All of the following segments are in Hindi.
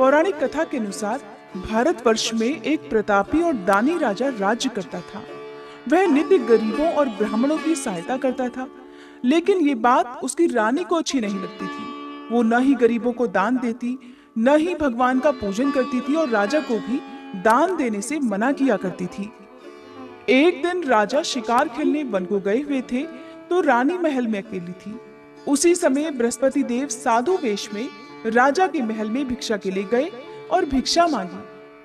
पौराणिक कथा के अनुसार भारतवर्ष में एक प्रतापी और दानी राजा राज्य करता था। वह नित्य गरीबों और ब्राह्मणों की सहायता करता था, लेकिन ये बात उसकी रानी को अच्छी नहीं लगती थी। वो न ही गरीबों को दान देती, न ही भगवान का पूजन करती थी और राजा को भी दान देने से मना किया करती थी। एक दिन राजा शिकार खेलने वन को गए हुए थे, तो रानी महल में अकेली थी। उसी समय बृहस्पति देव साधु वेश में राजा के महल में भिक्षा के लिए गए और भिक्षा मांगी।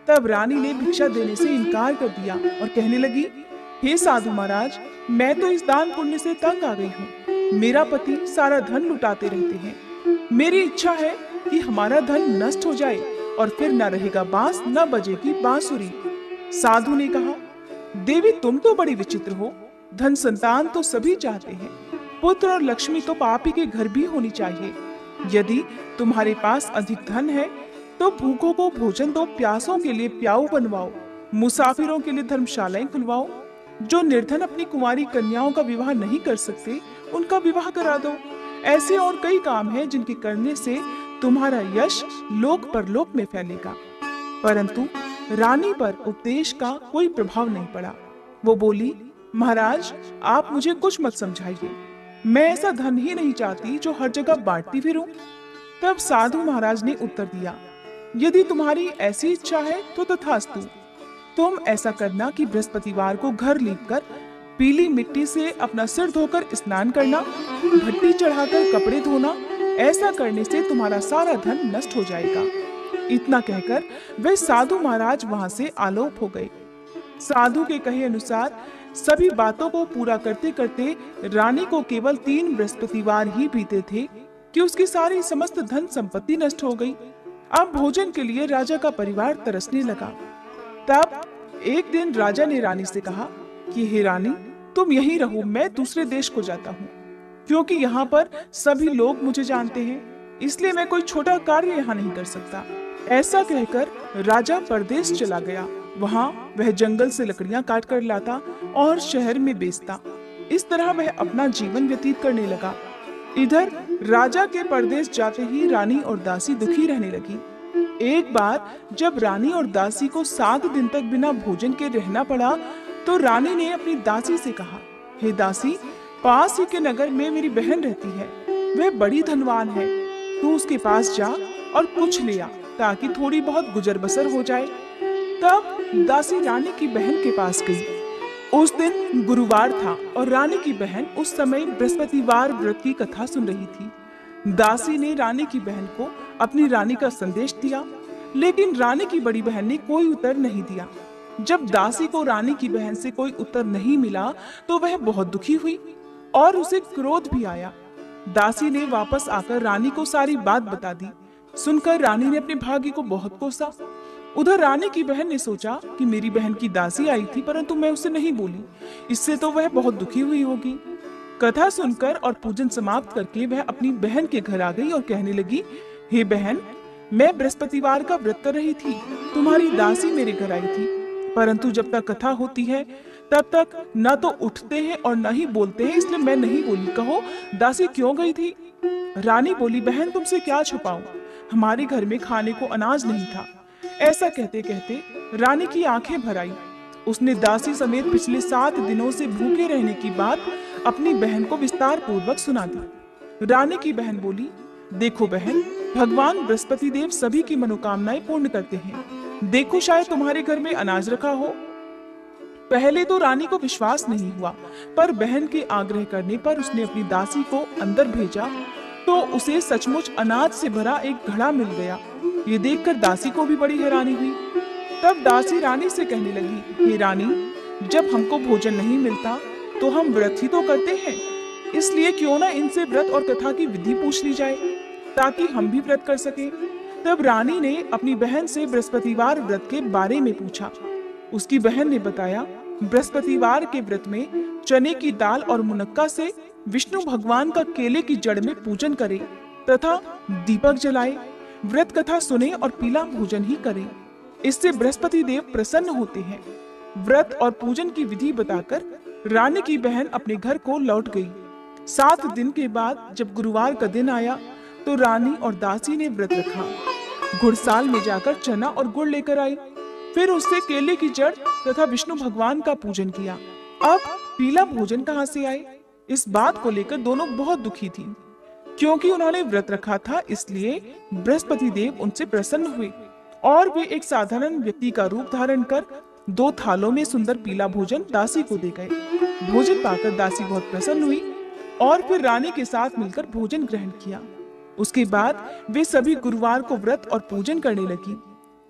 तब रानी ने भिक्षा देने से इनकार कर दिया और कहने लगी, हे साधु महाराज, मैं तो इस दान पुण्य से तंग आ गई हूँ। मेरा पति सारा धन लुटाते रहते हैं। मेरी इच्छा है कि हमारा धन नष्ट हो जाए और फिर न रहेगा बांस, न बजेगी बांसुरी। साधु ने कहा, देवी तुम तो बड़ी विचित्र हो। धन संतान तो सभी चाहते हैं, पुत्र और लक्ष्मी तो पापी के घर भी होनी चाहिए। यदि तुम्हारे पास अधिक धन है तो भूखों को भोजन दो, प्यासों के लिए प्याऊ बनवाओ, मुसाफिरों के लिए धर्मशालाएं खुलवाओ। जो निर्धन अपनी कुंवारी कन्याओं का विवाह नहीं कर सकते, उनका विवाह करा दो। ऐसे और कई काम हैं जिनके करने से तुम्हारा यश लोक परलोक में फैलेगा। परंतु रानी पर उपदेश का कोई प्रभाव नहीं पड़ा। वो बोली, महाराज आप मुझे कुछ मत समझाइए, मैं ऐसा धन ही नहीं चाहती जो हर जगह बांटती फिरूं। तब साधु महाराज ने उत्तर दिया, यदि तुम्हारी ऐसी इच्छा है तो तथास्तु। तुम ऐसा करना कि बृहस्पतिवार को घर लीपकर पीली मिट्टी से अपना सिर धोकर स्नान करना, भट्टी चढ़ाकर कपड़े धोना। ऐसा करने से तुम्हारा सारा धन नष्ट हो जाएगा। इतना कहकर वे साधु महाराज वहां से आलोप हो गए। साधु के कहे अनुसार सभी बातों को पूरा करते करते रानी को केवल 3 बृहस्पतिवार ही बीते थे कि उसकी सारी समस्त धन संपत्ति नष्ट हो गई। अब भोजन के लिए राजा का परिवार तरसने लगा। तब एक दिन राजा ने रानी से कहा कि हे रानी, तुम यहीं रहो, मैं दूसरे देश को जाता हूँ, क्योंकि यहाँ पर सभी लोग मुझे जानते हैं, इसलिए मैं कोई छोटा कार्य यहाँ नहीं कर सकता। ऐसा कहकर राजा परदेश चला गया। वहाँ वह जंगल से लकड़ियां काट कर लाता और शहर में बेचता। इस तरह वह अपना जीवन व्यतीत करने लगा। इधर राजा के परदेश जाते ही रानी और दासी दुखी रहने लगी। एक बार जब रानी और दासी को 7 दिन तक बिना भोजन के रहना पड़ा, तो रानी ने अपनी दासी से कहा, हे दासी, पास ही के नगर में मेरी बहन रहती है, वह बड़ी धनवान है। तू उसके पास जा और कुछ ले आ, ताकि थोड़ी बहुत गुजर बसर हो जाए। तब दासी रानी की बहन के पास गई। उस दिन गुरुवार था और रानी की बहन उस समय बृहस्पतिवार व्रत की कथा सुन रही थी। दासी ने रानी की बहन को अपनी रानी का संदेश दिया, लेकिन रानी की बड़ी बहन ने कोई उत्तर नहीं दिया। जब दासी को रानी की बहन से कोई उत्तर नहीं मिला तो वह बहुत दुखी हुई और उसे क्रोध भी आया। दासी ने वापस आकर रानी को सारी बात बता दी। सुनकर रानी ने अपने भाग्य को बहुत कोसा। उधर रानी की बहन ने सोचा कि मेरी बहन की दासी आई थी, परंतु मैं उससे नहीं बोली, इससे तो वह बहुत दुखी हुई होगी। कथा सुनकर और पूजन समाप्त करके वह अपनी बहन के घर आ गई और कहने लगी, हे बहन, मैं बृहस्पतिवार का व्रत कर रही थी, तुम्हारी दासी मेरे घर आई थी, परंतु जब तक कथा होती है तब तक न तो उठते हैं और न ही बोलते हैं, इसलिए मैं नहीं बोली। कहो दासी क्यों गई थी? रानी बोली, बहन तुमसे क्या छुपाऊं, हमारे घर में खाने को अनाज नहीं था। ऐसा कहते कहते रानी की आंखें भर आई। उसने दासी समेत पिछले 7 दिनों से भूखे रहने की बात अपनी बहन को विस्तार पूर्वक सुना दी। रानी की बहन बोली, देखो बहन, भगवान बृहस्पति देव सभी की मनोकामनाएं पूर्ण करते हैं। देखो शायद तुम्हारे घर में अनाज रखा हो। पहले तो रानी को विश्वास नहीं हुआ, पर बहन के आग्रह करने पर उसने अपनी दासी को अंदर भेजा तो उसे सचमुच अनाज से भरा एक घड़ा मिल गया। ये देखकर दासी को भी बड़ी हैरानी हुई। तब दासी रानी से कहने लगी, हे रानी, जब हमको भोजन नहीं मिलता तो हम व्रत ही तो करते हैं, इसलिए क्यों ना इनसे व्रत और कथा की विधि पूछ ली जाए, ताकि हम भी व्रत कर सके। तब रानी ने अपनी बहन से बृहस्पतिवार व्रत के बारे में पूछा। उसकी बहन ने बताया, बृहस्पतिवार के व्रत में चने की दाल और मुनक्का से विष्णु भगवान का केले की जड़ में पूजन करे तथा दीपक जलाए, व्रत कथा सुने और पीला भोजन ही करे। इससे बृहस्पति देव प्रसन्न होते हैं। व्रत और पूजन की विधि बताकर रानी की बहन अपने घर को लौट गई। 7 दिन के बाद जब गुरुवार का दिन आया तो रानी और दासी ने व्रत रखा। घुड़साल में जाकर चना और गुड़ लेकर आई। फिर उससे केले की जड़ तथा विष्णु भगवान का पूजन किया। अब पीला भोजन कहाँ से आए? इस बात को लेकर दोनों बहुत दुखी थी। क्योंकि उन्होंने व्रत रखा था, इसलिए बृहस्पति देव उनसे प्रसन्न हुए और वे एक साधारण व्यक्ति का रूप धारण कर 2 थालों में सुंदर पीला भोजन दासी को दे गए। भोजन पाकर दासी बहुत प्रसन्न हुई और फिर रानी के साथ मिलकर भोजन ग्रहण किया। उसके बाद वे सभी गुरुवार को व्रत और पूजन करने लगी।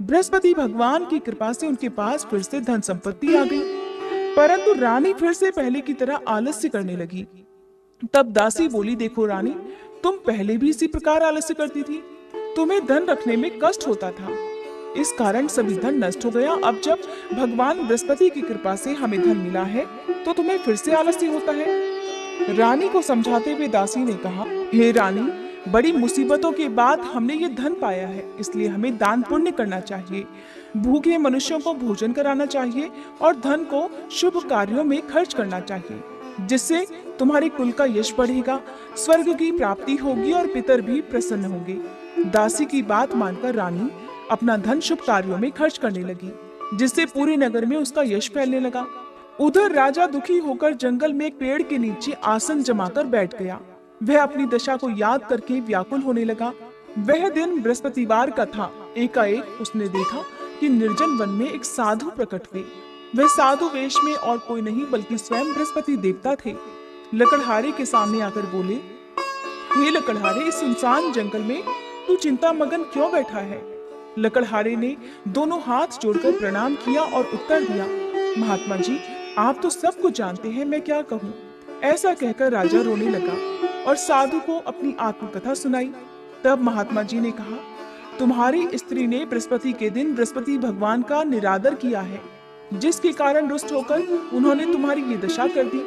बृहस्पति भगवान की कृपा से उनके पास फिर से धन संपत्ति आ गई, परंतु रानी फिर से पहले की तरह आलस्य करने लगी। तब दासी बोली, देखो रानी, तुम पहले भी इसी प्रकार आलस्य करती थी, तुम्हें धन रखने में कष्ट होता था, इस कारण सभी धन नष्ट हो गया। अब जब भगवान बृहस्पति की कृपा से हमें धन मिला है तो तुम्हें फिर से आलस्य होता है। रानी को समझाते हुए दासी ने कहा, हे रानी, बड़ी मुसीबतों के बाद हमने ये धन पाया है, इसलिए हमें दान पुण्य करना चाहिए, भूखे मनुष्यों को भोजन कराना चाहिए और धन को शुभ कार्यों में खर्च करना चाहिए, जिससे तुम्हारे कुल का यश बढ़ेगा, स्वर्ग की प्राप्ति होगी और पितर भी प्रसन्न होंगे। दासी की बात मानकर रानी अपना धन शुभ कार्यों में खर्च करने लगी, जिससे पूरे नगर में उसका यश फैलने लगा। उधर राजा दुखी होकर जंगल में एक पेड़ के नीचे आसन जमाकर बैठ गया। वह अपनी दशा को याद करके व्याकुल होने लगा। वह दिन बृहस्पतिवार का था। एकाएक उसने देखा कि निर्जन वन में एक साधु प्रकट हुए। वह साधु वेश में और कोई नहीं बल्कि स्वयं बृहस्पति देवता थे। लकड़हारे के सामने आकर बोले, हे लकड़हारे, इस सुनसान जंगल में तू चिंता मगन क्यों बैठा है? लकड़हारे ने दोनों हाथ जोड़कर प्रणाम किया और उत्तर दिया, महात्मा जी, आप तो सब कुछ जानते हैं, मैं क्या कहूँ। ऐसा कहकर राजा रोने लगा और साधु को अपनी आत्मकथा सुनाई। तब महात्मा जी ने कहा, तुम्हारी स्त्री ने बृहस्पति के दिन बृहस्पति भगवान का निरादर किया है, जिसके कारण रुष्ट होकर उन्होंने तुम्हारी ये दशा कर दी।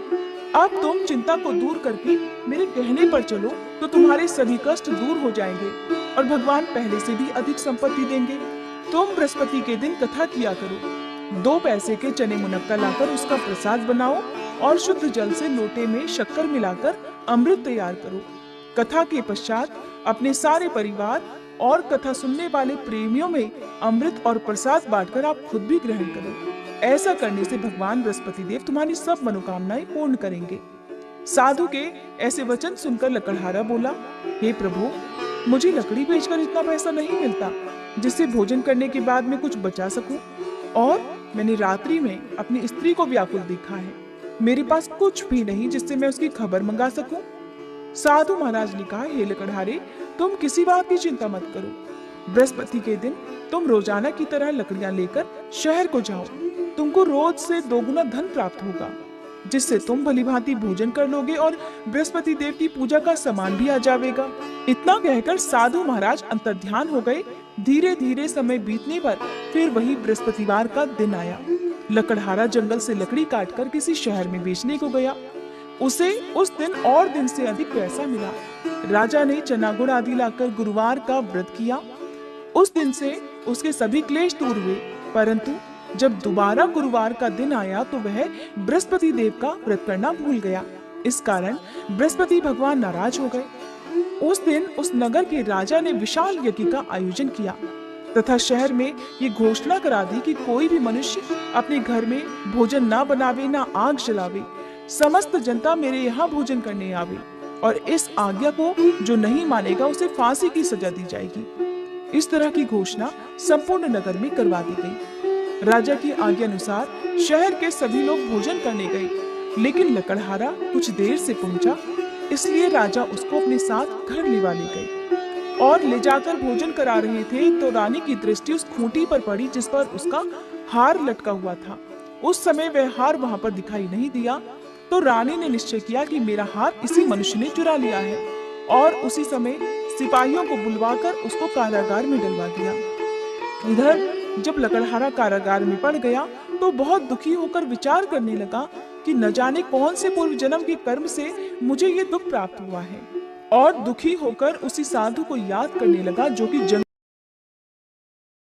अब तुम चिंता को दूर करके मेरे कहने पर चलो तो तुम्हारे सभी कष्ट दूर हो जाएंगे और भगवान पहले से भी अधिक संपत्ति देंगे। तुम बृहस्पति के दिन कथा किया करो, 2 पैसे के चने मुनक्का लाकर उसका प्रसाद बनाओ और शुद्ध जल से लोटे में शक्कर मिलाकर अमृत तैयार करो। कथा के पश्चात अपने सारे परिवार और कथा सुनने वाले प्रेमियों में अमृत और प्रसाद बांटकर आप खुद भी ग्रहण करो। ऐसा करने से भगवान बृहस्पति देव तुम्हारी सब मनोकामनाएं पूर्ण करेंगे। साधु के ऐसे वचन सुनकर लकड़हारा बोला, हे प्रभु, मुझे लकड़ी बेचकर इतना पैसा नहीं मिलता जिससे भोजन करने के बाद मैं कुछ बचा सकूं, और मैंने रात्रि में अपनी स्त्री को व्याकुल देखा है। मेरे पास कुछ भी नहीं जिससे मैं उसकी खबर मंगा सकूं। साधु महाराज ने कहा, हे लकड़हारे, तुम किसी बात की चिंता मत करो। बृहस्पति के दिन तुम रोजाना की तरह लकड़ियां लेकर शहर को जाओ। तुमको रोज से 2 गुना धन प्राप्त होगा, जिससे तुम भलीभांति भोजन कर लोगे और बृहस्पति देव की पूजा का सामान भी आ जाएगा। इतना कहकर साधु महाराज अंतर्ध्यान हो गए। धीरे धीरे समय बीतने पर फिर वही बृहस्पतिवार का दिन आया। लकड़हारा जंगल से लकड़ी काटकर किसी शहर में बेचने को गया। उसे उस दिन और दिन से अधिक पैसा मिला। राजा ने चना गुड़ आदि लाकर गुरुवार का व्रत किया। उस दिन से उसके सभी क्लेश दूर हुए, परंतु जब दोबारा गुरुवार का दिन आया तो वह बृहस्पति देव का व्रत करना भूल गया। इस कारण बृहस्पति भगवान नाराज हो गए। उस दिन उस नगर के राजा ने विशाल यज्ञ का आयोजन किया तथा शहर में ये घोषणा करा दी कि कोई भी मनुष्य अपने घर में भोजन ना बनावे, ना आग जलावे। समस्त जनता मेरे यहाँ भोजन करने आवे और इस आज्ञा को जो नहीं मानेगा उसे फांसी की सजा दी जाएगी। इस तरह की घोषणा संपूर्ण नगर में करवा दी गई। राजा की आज्ञा अनुसार शहर के सभी लोग भोजन करने गए, लेकिन लकड़हारा कुछ देर से पहुंचा, इसलिए राजा उसको अपने साथ घर लेवा ले गए और ले जाकर भोजन करा रहे थे तो रानी की दृष्टि उस खूंटी पर पड़ी जिस पर उसका हार लटका हुआ था। उस समय वह हार वहां पर दिखाई नहीं दिया तो रानी ने निश्चय किया कि मेरा हार इसी मनुष्य ने चुरा लिया है, और उसी समय सिपाहियों को बुलवाकर उसको कारागार में डलवा दिया। इधर जब लकड़हारा कारागार में पड़ गया तो बहुत दुखी होकर विचार करने लगा कि न जाने कौन से पूर्व जन्म के कर्म से मुझे ये दुख प्राप्त हुआ है, और दुखी होकर उसी साधु को याद करने लगा जो कि